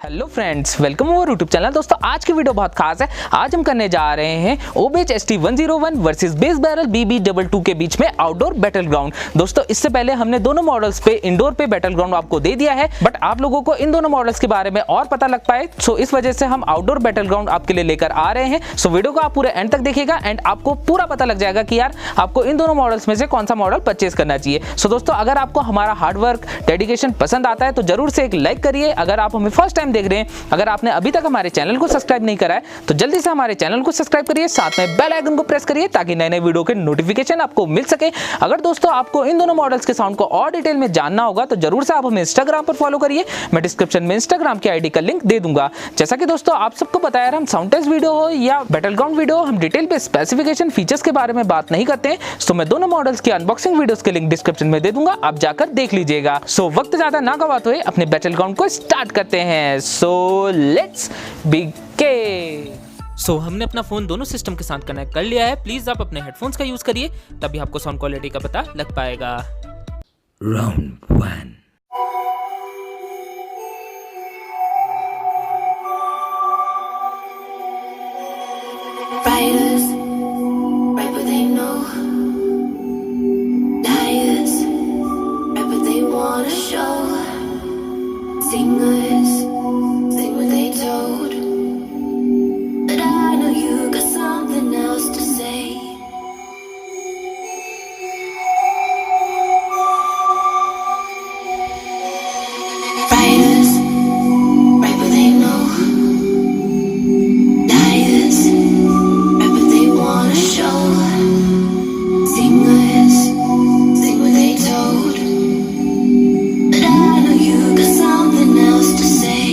Hello friends, welcome over YouTube channel. दोस्तों आज की वीडियो बहुत खास है। आज हम करने जा रहे हैं obeys HT-101 versus base barrel BB-22 के बीच में आउटडोर बैटल ग्राउंड। दोस्तों इससे पहले हमने दोनों मॉडल्स पे इंडोर पे बैटल ग्राउंड आपको दे दिया है, बट आप लोगों को इन दोनों मॉडल्स के बारे में और पता लग पाए, सो इस वजह से हम आउटडोर बैटल ग्राउंड आपके लिए लेकर आ रहे हैं। सो वीडियो को आप पूरे एंड तक देखिएगा एंड आपको पूरा पता लग जाएगा कि यार आपको इन दोनों मॉडल्स में से कौन सा मॉडल परचेज करना चाहिए। सो दोस्तों अगर आपको हमारा हार्डवर्क डेडिकेशन पसंद आता है तो जरूर से एक लाइक करिए। अगर आप हमें फर्स्ट टाइम देख रहे हैं, अगर आपने अभी तक हमारे चैनल को सब्सक्राइब नहीं करा है तो जल्दी से हमारे चैनल को सब्सक्राइब करिए, साथ में बेल आइकन को प्रेस करिए ताकि नए नए वीडियो के नोटिफिकेशन आपको मिल सके। अगर दोस्तों आपको इन दोनों मॉडल्स के साउंड को और डिटेल में जानना होगा तो जरूर से आप हमें इंस्टाग्राम पर फॉलो करिए। मैं डिस्क्रिप्शन में इंस्टाग्राम की आईडी का लिंक दे दूंगा। जैसा कि दोस्तों आप सबको पता है, हम साउंड टेस्ट वीडियो हो या बैटल ग्राउंड वीडियो, हम डिटेल पे स्पेसिफिकेशन फीचर्स के बारे में बात नहीं करते हैं। सो मैं दोनों मॉडल्स की अनबॉक्सिंग वीडियोस के लिंक डिस्क्रिप्शन में दे दूंगा, आप जाकर देख लीजिएगा। सो वक्त ज्यादा ना गवाते हुए अपने बैटल ग्राउंड को स्टार्ट करते हैं। सो लेट्स सो हमने अपना फोन दोनों सिस्टम के साथ कनेक्ट कर लिया है। प्लीज आप अपने हेडफोन्स का यूज करिए, तभी आपको साउंड क्वालिटी का पता लग पाएगा। Round 1. Writers write what they know. Liars write what they wanna show. Singers sing what they told. But I know you got something else to say. Writers write what they know. Liars write what they wanna show. Singers sing what they told. But I know you got something else to say.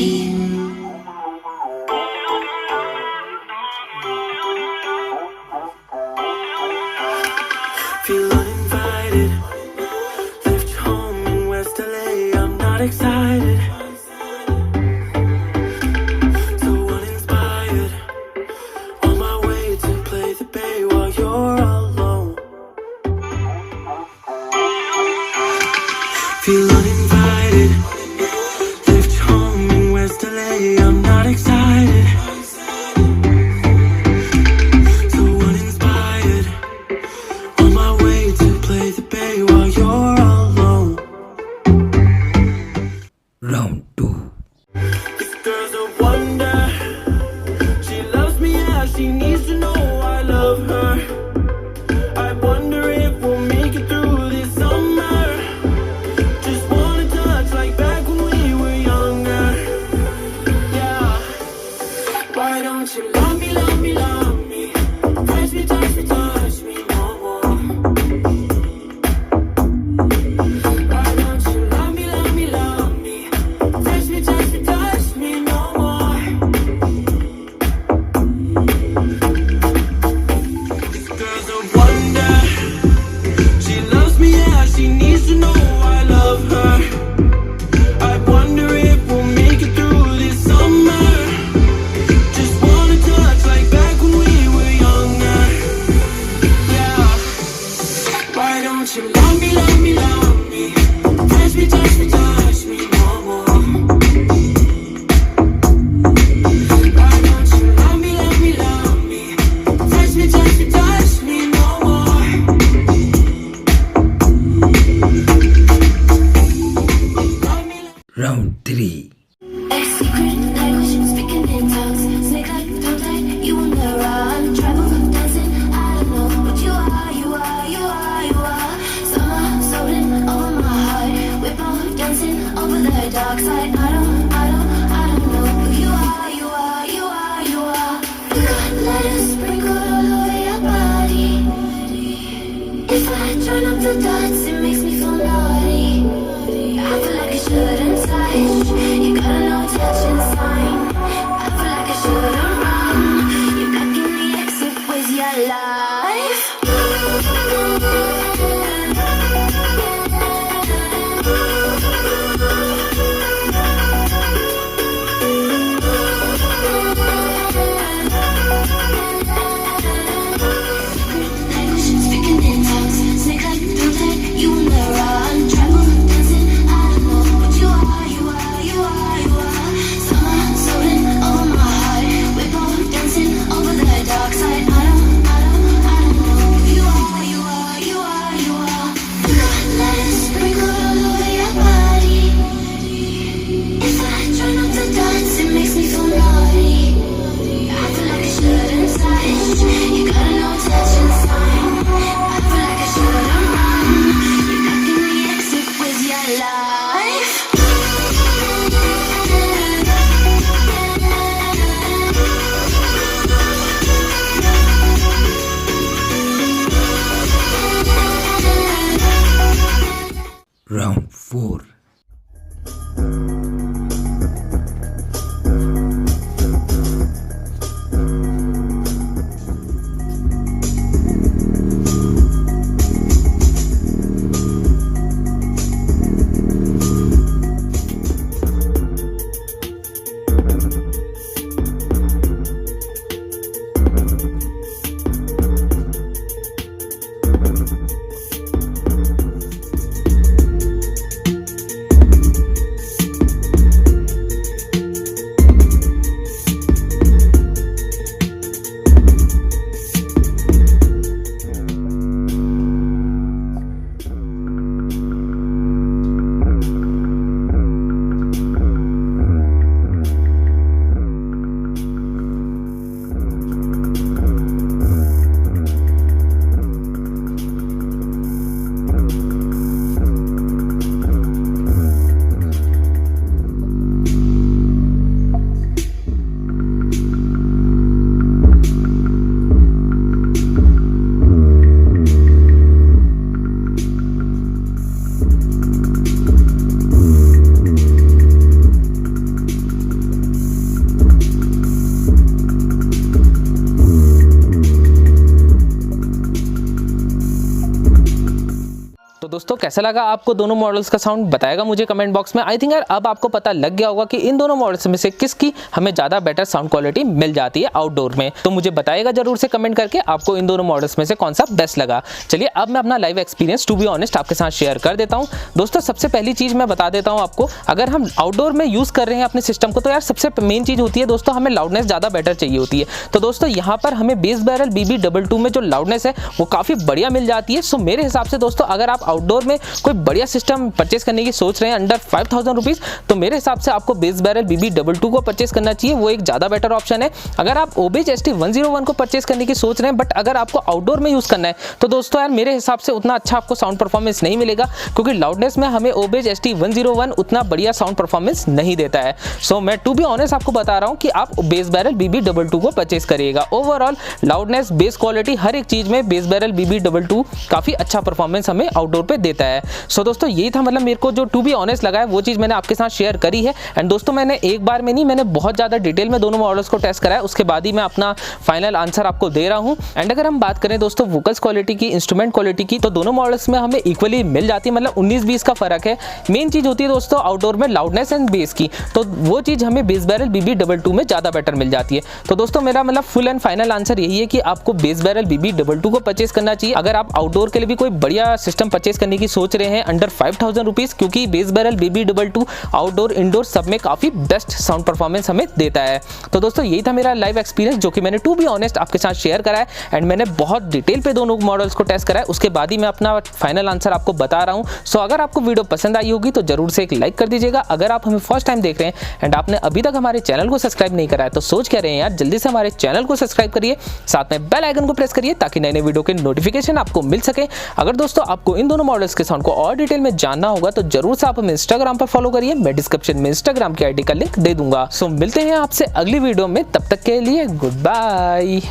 दोस्तों कैसा लगा आपको दोनों models का sound, बताएगा मुझे comment box में। I think यार अब आपको पता लग गया होगा कि इन दोनों मॉडल्स में से किसकी हमें ज़्यादा बेटर साउंड क्वालिटी मिल जाती है आउटडोर में। तो मुझे बताएगा जरूर से कमेंट करके आपको इन दोनों मॉडल्स में से कौन सा बेस्ट लगा। चलिए अब मैं अपना live experience to be honest आपके साथ शेयर कर देता हूँ। दोस्तों सबसे पहली चीज़ मैं बता देता हूँ आपको, अगर हम आउटडोर में यूज़ कर रहे हैं अपने सिस्टम को तो यार सबसे मेन चीज़ होती है दोस्तों हमें लाउडनेस ज़्यादा बेटर चाहिए होती है। तो दोस्तों यहाँ पर हमें बेस बैरल BB-22 में जो लाउडनेस है वो काफ़ी बढ़िया मिल जाती है। सो मेरे हिसाब से दोस्तों अगर आप आउटडोर में कोई बढ़िया सिस्टम परचेस करने की सोच रहे हैं अंडर 5000 रुपीज़, तो मेरे हिसाब से आपको बेस बैरल BB-22 को परचेस करना चाहिए, वो एक ज़्यादा बेटर ऑप्शन है। अगर आप Obage HT-101 को परचेस करने की सोच रहे हैं बट अगर आपको आउटडोर में यूज़ करना है तो दोस्तों यार मेरे हिसाब से उतना अच्छा आपको साउंड परफॉर्मेंस नहीं मिलेगा, क्योंकि लाउडनेस में हमें Obage HT-101 उतना बढ़िया साउंड परफॉर्मेंस नहीं देता है। सो मैं टू बी ऑनेस्ट आपको बता रहा हूँ कि आप बेस बैरल BB-22 को परचेस करिएगा। ओवरऑल लाउडनेस, बेस क्वालिटी, हर एक चीज़ में बेस बैरल BB-22 काफ़ी अच्छा परफॉर्मेंस हमें आउटडोर पे देता है। सो दोस्तों यही था, मतलब मेरे को जो टू बी ऑनेस्ट लगा है वो चीज़ मैंने आपके साथ शेयर करी है। एंड दोस्तों मैंने एक बार में नहीं, मैंने बहुत ज़्यादा डिटेल में दोनों मॉडल्स को टेस्ट करा है, उसके बाद ही मैं अपना फाइनल आंसर आपको दे रहा हूँ। एंड अगर हम बात करें दोस्तों वोकल्स क्वालिटी की, इंस्ट्रूमेंट क्वालिटी की, तो दोनों मॉडल्स में हमें इक्वली मिल जाती है, मतलब 19-20 का फर्क है। मेन चीज़ होती है दोस्तों आउटडोर में लाउडनेस एंड बेस की, तो वो चीज़ हमें बेस बैरल BB-22 में ज़्यादा बेटर मिल जाती है। तो दोस्तों मेरा मतलब फुल एंड फाइनल आंसर यही है कि आपको बेस बैरल BB-22 को परचेस करना चाहिए अगर आप आउटडोर के लिए भी कोई बढ़िया सिस्टम परचेस करने की सोच रहे हैं अंडर 5000 रुपीज़, क्योंकि base barrel BB-22 outdoor indoor सब में काफ़ी बेस्ट साउंड परफॉर्मेंस हमें देता है। तो दोस्तों यही था मेरा लाइव एक्सपीरियंस जो कि मैंने टू बी ऑनेस्ट आपके साथ शेयर करा है। एंड मैंने बहुत डिटेल पे दोनों मॉडल्स को टेस्ट करा है, उसके बाद ही मैं अपना फाइनल आंसर आपको बता रहा हूँ। सो अगर आपको वीडियो पसंद आई होगी तो जरूर से एक लाइक कर दीजिएगा। अगर आप हमें फर्स्ट टाइम देख रहे हैं एंड आपने अभी तक हमारे चैनल को सब्सक्राइब नहीं करा है तो सोच क्या रहे हैं यार, जल्दी से हमारे चैनल को सब्सक्राइब करिए, साथ में बेल आइकन को प्रेस करिए ताकि नए नए वीडियो के नोटिफिकेशन आपको मिल सके। अगर दोस्तों आपको इन दोनों मॉडल्स के साउंड को और डिटेल में जानना होगा तो जरूर से आप हमें इंस्टाग्राम पर फॉलो करिए, मैं डिस्क्रिप्शन में इंस्टाग्राम की आईडी का लिंक दे दूंगा। सो मिलते हैं आपसे अगली वीडियो में, तब तक के लिए गुड बाय।